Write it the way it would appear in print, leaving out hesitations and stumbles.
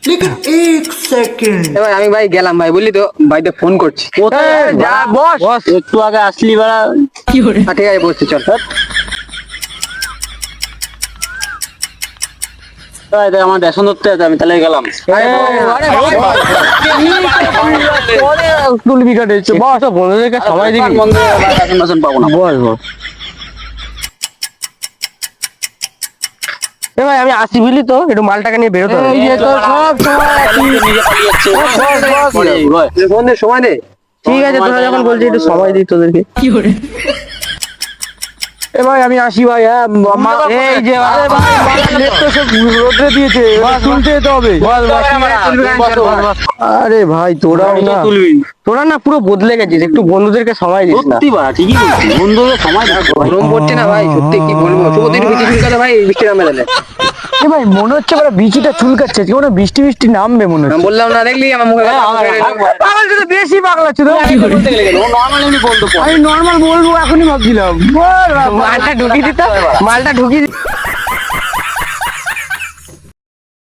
लेकिन एक सेकंड এবার আমি ভাই গেলাম ভাই, বুঝলি তো, বাড়িতে ফোন করছি। যা বস, একটু আগে আসলি বাড়া। ঠিক আছে বসছি, চল। দেখ আমার দেশন ধরতে আছে, আমি তাহলে গেলাম। তুলবি কাটে বস, বন্ধুদেরকে সবাই দিবি। বাসন বাসন পাবো না। বস বস। এ ভাই আমি আসি, বুঝলি তো, একটু মালটাকে নিয়ে বেরোতে হবে। বন্ধু সময় নেই। ঠিক আছে, তোরা যখন বলছিস একটু সময় দিই তোদেরকে। এ ভাই আমি আসি ভাই। হ্যাঁ এই যে লেট তো সব রোদ্রে দিয়েছে, তুলতে যেতে হবে। আরে ভাই তোরাও না, তোরা না পুরো বদলে গেছিস, একটু বন্ধুদেরকে সময় দিস না। সত্যি বাড়া, ঠিকই বলছিস, বন্ধুদের সময় দিতে হয়। গরম পড়ছে না ভাই, সত্যি কি বলবো, শুভ তুই বিচি চুলকাতে ভাই, বৃষ্টি নামে দিলে। এ ভাই মনে হচ্ছে বড় বৃষ্টিটা চুলকাচ্ছে, কেউ না বৃষ্টি বৃষ্টি নামবে মনে আমি হচ্ছে। বললাম না, দেখলি আমার মুখে পাগল তো বেশি পাগল আছে তো। বলতে গেলে কেন? ও normal এমনি বলতো পরে। আমি নর্মাল বলবো এখনই ভাবছিলাম। মালটা ঢুকিয়ে দিত, মালটা ঢুকিয়ে দিত।